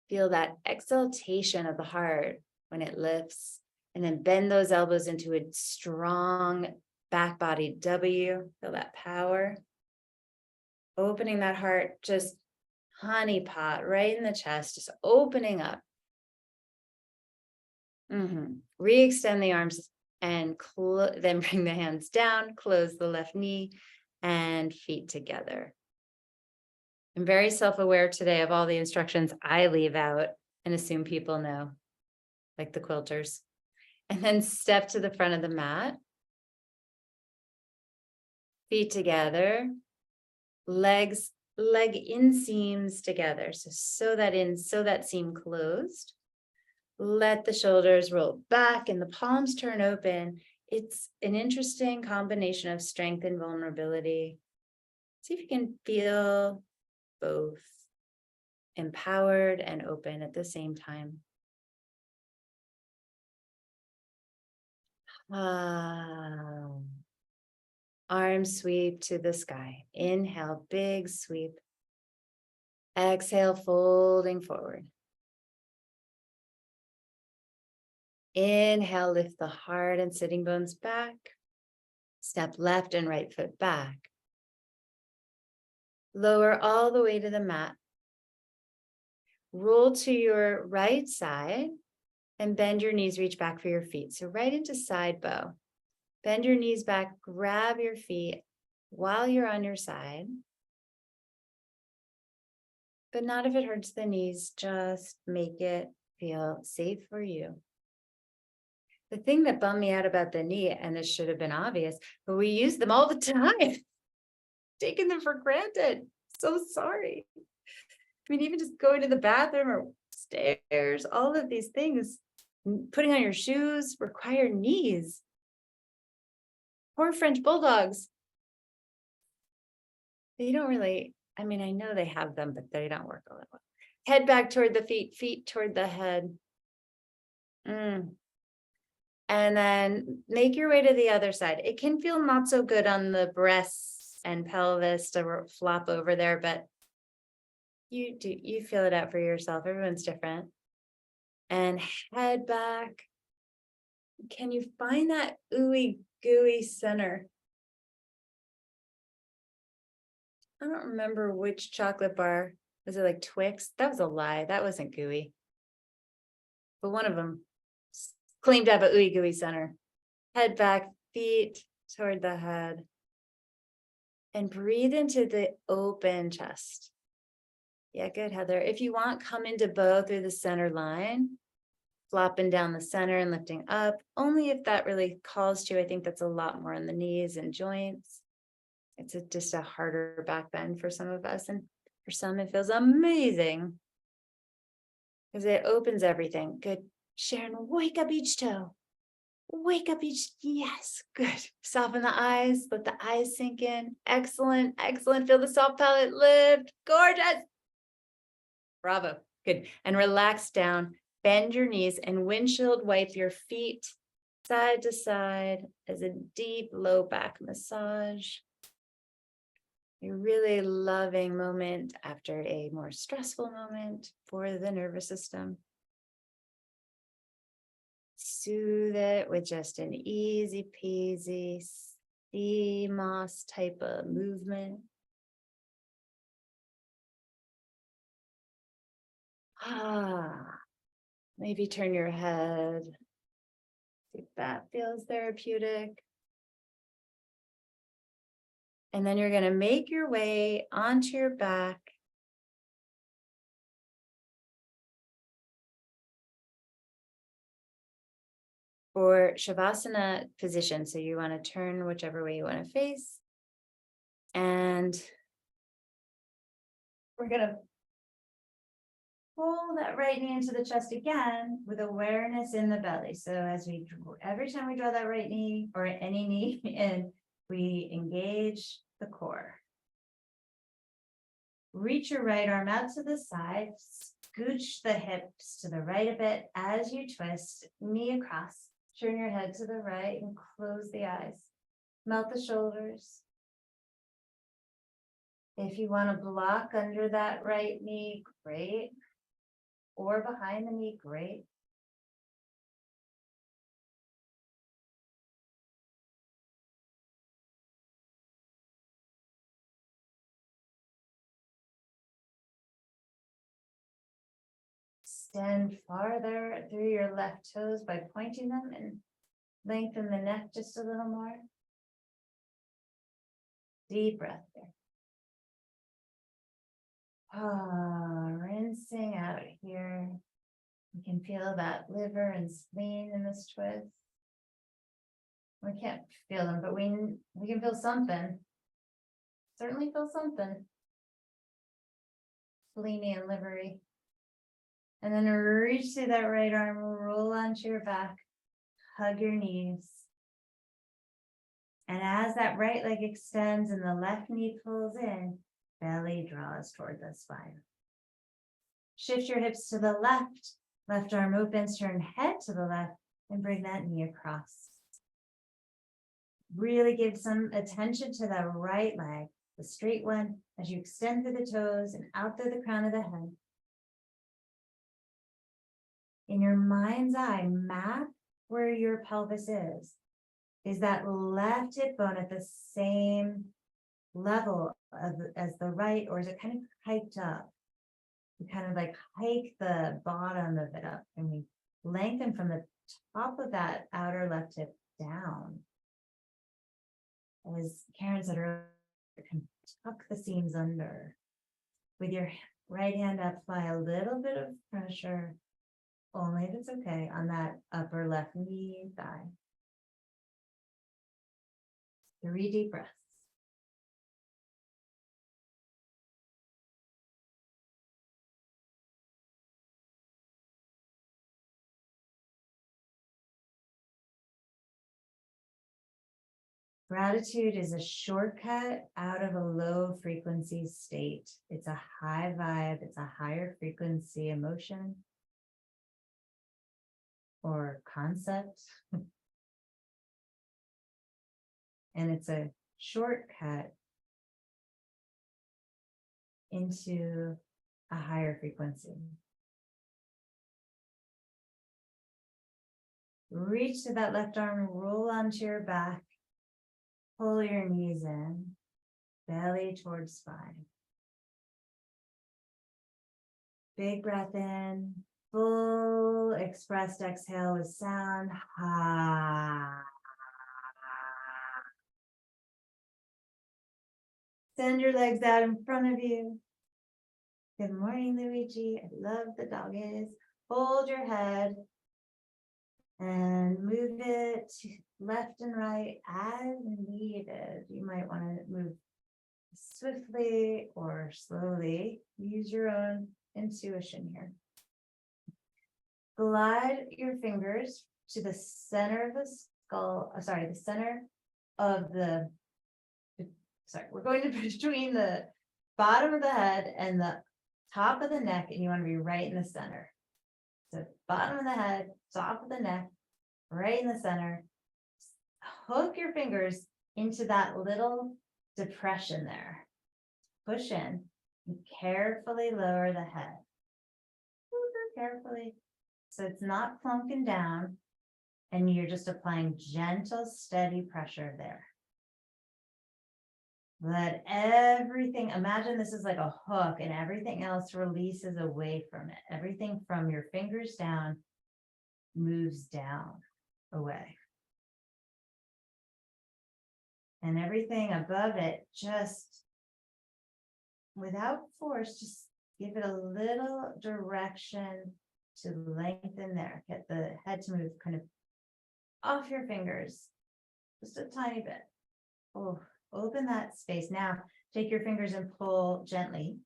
Feel that exaltation of the heart when it lifts, and then bend those elbows into a strong back body W. Feel that power. Opening that heart, just honey pot right in the chest, just opening up. Re-extend the arms and then bring the hands down, close the left knee, and feet together. I'm very self-aware today of all the instructions I leave out and assume people know, like the quilters. And then step to the front of the mat. Feet together, leg inseams together. So sew that seam closed. Let the shoulders roll back and the palms turn open. It's an interesting combination of strength and vulnerability. See if you can feel both empowered and open at the same time. Arms sweep to the sky. Inhale, big sweep. Exhale, folding forward. Inhale, lift the heart and sitting bones back. Step left and right foot back. Lower all the way to the mat. Roll to your right side and bend your knees, reach back for your feet. So right into side bow. Bend your knees back, grab your feet while you're on your side. But not if it hurts the knees, just make it feel safe for you. The thing that bummed me out about the knee, and this should have been obvious, but we use them all the time, taking them for granted. So sorry. I mean, even just going to the bathroom or stairs, all of these things, putting on your shoes require knees. Poor French bulldogs. They don't really, I mean, I know they have them, but they don't work all that well. Head back toward the feet, feet toward the head. And then make your way to the other side. It can feel not so good on the breasts and pelvis to flop over there, but you feel it out for yourself. Everyone's different. And head back. Can you find that ooey gooey center? I don't remember which chocolate bar. Was it like Twix? That was a lie. That wasn't gooey. But one of them claimed to have a ooey gooey center. Head back, feet toward the head. And breathe into the open chest. Yeah, good, Heather. If you want, come into bow through the center line, flopping down the center and lifting up. Only if that really calls to you. I think that's a lot more on the knees and joints. It's just a harder back bend for some of us. And for some, it feels amazing because it opens everything. Good. Sharon, wake up each toe. Wake up each, yes, good. Soften the eyes, let the eyes sink in. Excellent, excellent. Feel the soft palate lift. Gorgeous. Bravo, good. And relax down, bend your knees and windshield wipe your feet side to side as a deep low back massage. A really loving moment after a more stressful moment for the nervous system. Soothe it with just an easy peasy sea moss type of movement. Maybe turn your head. See if that feels therapeutic. And then you're going to make your way onto your back. For Shavasana position. So you want to turn whichever way you want to face. And we're going to pull that right knee into the chest again with awareness in the belly. So every time we draw that right knee or any knee in, we engage the core. Reach your right arm out to the side, scooch the hips to the right a bit as you twist, knee across. Turn your head to the right and close the eyes. Melt the shoulders. If you want to block under that right knee, great. Or behind the knee, great. Extend farther through your left toes by pointing them and lengthen the neck just a little more. Deep breath there. Rinsing out here. You can feel that liver and spleen in this twist. We can't feel them, but we can feel something. Certainly feel something. Spleeny and livery. And then reach through that right arm, roll onto your back, hug your knees. And as that right leg extends and the left knee pulls in, belly draws toward the spine. Shift your hips to the left arm opens, turn head to the left, and bring that knee across. Really give some attention to the right leg, the straight one, as you extend through the toes and out through the crown of the head. In your mind's eye, map where your pelvis is. Is that left hip bone at the same level as the right, or is it kind of hiked up? We kind of like hike the bottom of it up, and we lengthen from the top of that outer left hip down. As Karen said earlier, you can tuck the seams under. With your right hand, apply a little bit of pressure, only if it's okay, on that upper left knee, thigh. 3 deep breaths. Gratitude is a shortcut out of a low frequency state. It's a high vibe, it's a higher frequency emotion or concept. And it's a shortcut into a higher frequency. Reach to that left arm, roll onto your back, pull your knees in, belly towards spine. Big breath in, full expressed exhale with sound. Ha. Send your legs out in front of you. Good morning, Luigi. I love the doggies. Hold your head and move it left and right as needed. You might want to move swiftly or slowly. Use your own intuition here. Glide your fingers to the center of the skull, the center of the, we're going to between the bottom of the head and the top of the neck, and you want to be right in the center. So bottom of the head, top of the neck, right in the center. Hook your fingers into that little depression there. Push in and carefully lower the head. Carefully. So it's not plunking down, and you're just applying gentle, steady pressure there. Let everything, imagine this is like a hook, and everything else releases away from it. Everything from your fingers down moves down, away. And everything above it, just without force, just give it a little direction to lengthen there. Get the head to move kind of off your fingers, just a tiny bit. Oh, open that space. Now, take your fingers and pull gently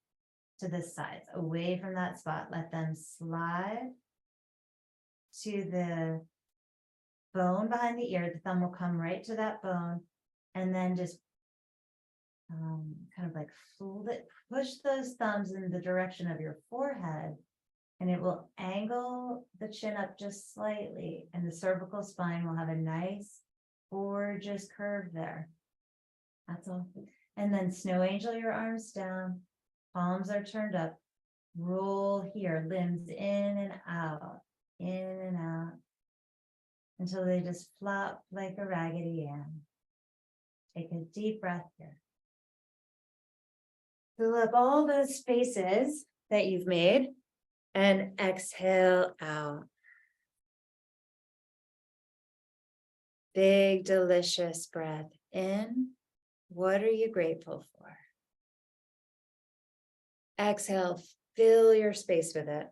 to the sides, away from that spot. Let them slide to the bone behind the ear. The thumb will come right to that bone, and then just kind of like fold it, push those thumbs in the direction of your forehead, and it will angle the chin up just slightly, and the cervical spine will have a nice, gorgeous curve there. That's all. And then snow angel your arms down, palms are turned up, roll here, limbs in and out, until they just flop like a raggedy Ann. Take a deep breath here. Fill up all those spaces that you've made and exhale out. Big, delicious breath in What are you grateful for? Exhale, fill your space with it.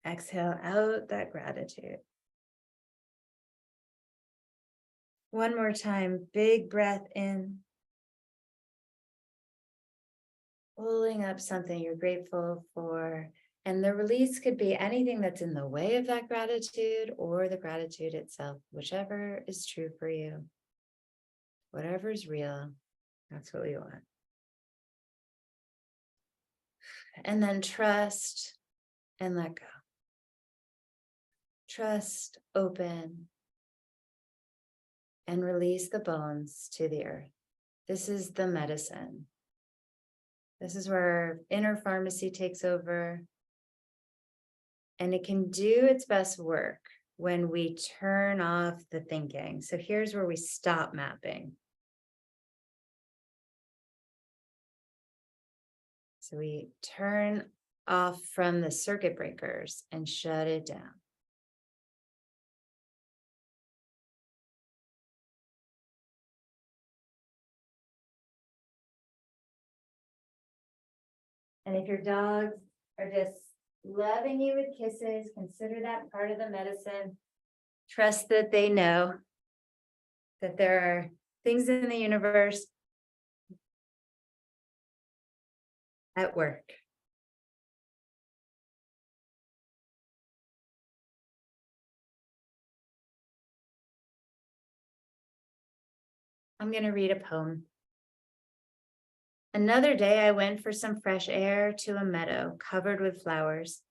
Exhale out that gratitude. One more time, big breath in. Pulling up something you're grateful for. And the release could be anything that's in the way of that gratitude or the gratitude itself, whichever is true for you. Whatever's real, that's what we want. And then trust and let go. Trust, open, and release the bones to the earth. This is the medicine. This is where inner pharmacy takes over. And it can do its best work when we turn off the thinking. So here's where we stop mapping. So we turn off from the circuit breakers and shut it down. And if your dogs are just loving you with kisses, consider that part of the medicine. Trust that they know that there are things in the universe at work. I'm going to read a poem. Another day I went for some fresh air to a meadow covered with flowers.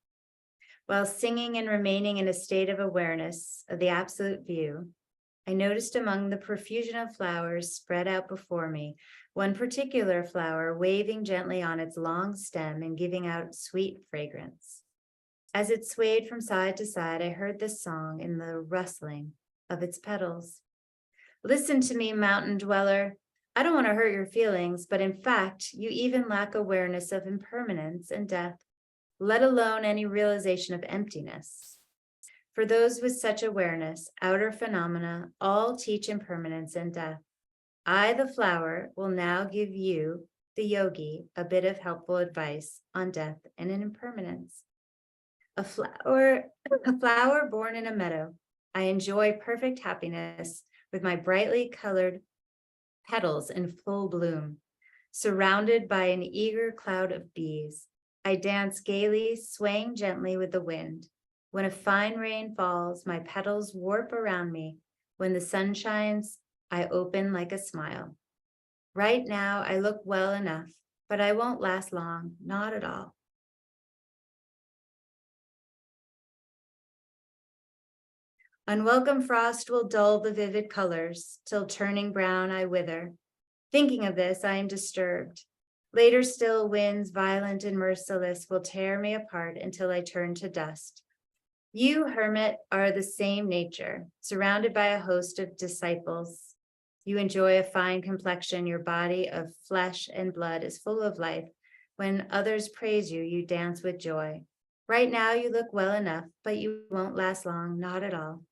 While singing and remaining in a state of awareness of the absolute view, I noticed among the profusion of flowers spread out before me, one particular flower waving gently on its long stem and giving out sweet fragrance. As it swayed from side to side, I heard this song in the rustling of its petals. Listen to me, mountain dweller. I don't want to hurt your feelings, but in fact, you even lack awareness of impermanence and death, let alone any realization of emptiness. For those with such awareness, outer phenomena all teach impermanence and death. I, the flower, will now give you, the yogi, a bit of helpful advice on death and impermanence. A flower born in a meadow. I enjoy perfect happiness with my brightly colored petals in full bloom, surrounded by an eager cloud of bees. I dance gaily, swaying gently with the wind. When a fine rain falls, my petals warp around me. When the sun shines, I open like a smile. Right now, I look well enough, but I won't last long, not at all. Unwelcome frost will dull the vivid colors, till turning brown I wither. Thinking of this, I am disturbed. Later still, winds violent and merciless will tear me apart until I turn to dust. You, hermit, are the same nature, surrounded by a host of disciples. You enjoy a fine complexion, your body of flesh and blood is full of life. When others praise you, you dance with joy. Right now you look well enough, but you won't last long, not at all.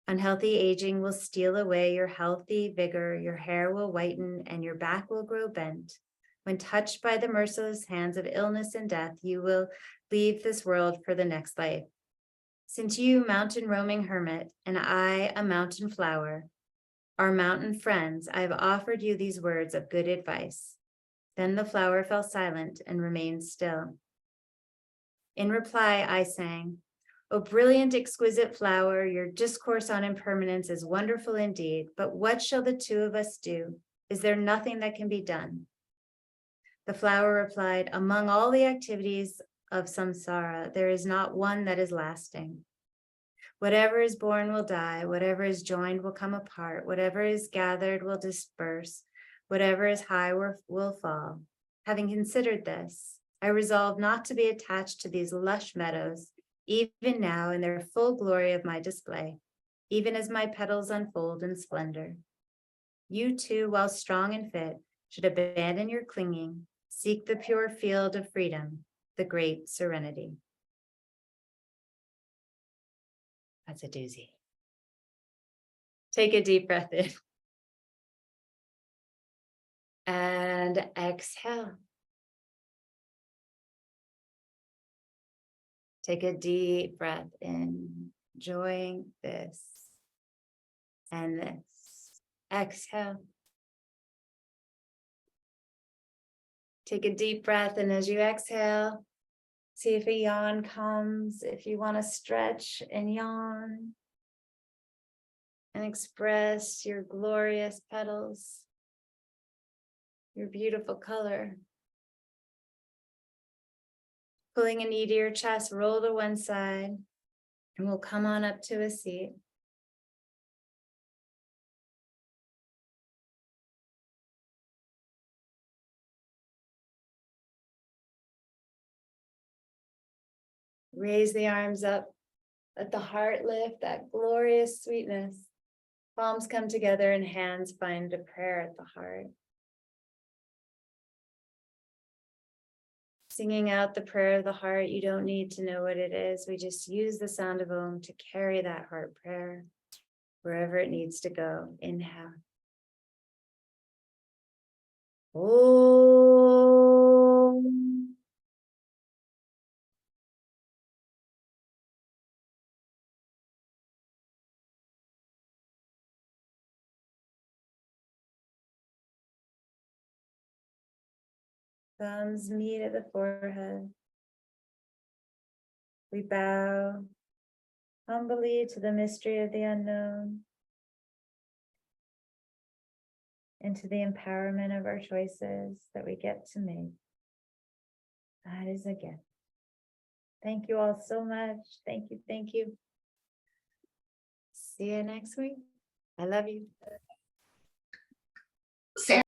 Unhealthy aging will steal away your healthy vigor, your hair will whiten, and your back will grow bent. When touched by the merciless hands of illness and death, you will leave this world for the next life. Since you, mountain roaming hermit, and I, a mountain flower, are mountain friends, I have offered you these words of good advice. Then the flower fell silent and remained still. In reply, I sang, O brilliant, exquisite flower, your discourse on impermanence is wonderful indeed, but what shall the two of us do? Is there nothing that can be done? The flower replied, among all the activities of samsara, there is not one that is lasting. Whatever is born will die, whatever is joined will come apart, whatever is gathered will disperse, whatever is high will fall. Having considered this, I resolved not to be attached to these lush meadows, even now in their full glory of my display, even as my petals unfold in splendor. You too, while strong and fit, should abandon your clinging, seek the pure field of freedom, the great serenity. That's a doozy. Take a deep breath in. And exhale. Take a deep breath in, enjoying this and this. Exhale. Take a deep breath, and as you exhale, see if a yawn comes. If you want to stretch and yawn and express your glorious petals, your beautiful color. Pulling a knee to your chest, roll to one side, and we'll come on up to a seat. Raise the arms up, let the heart lift, that glorious sweetness. Palms come together and hands find a prayer at the heart. Singing out the prayer of the heart, you don't need to know what it is. We just use the sound of Om to carry that heart prayer wherever it needs to go. Inhale. Om. Thumbs meet at the forehead. We bow humbly to the mystery of the unknown, and to the empowerment of our choices that we get to make. That is a gift. Thank you all so much. Thank you. Thank you. See you next week. I love you.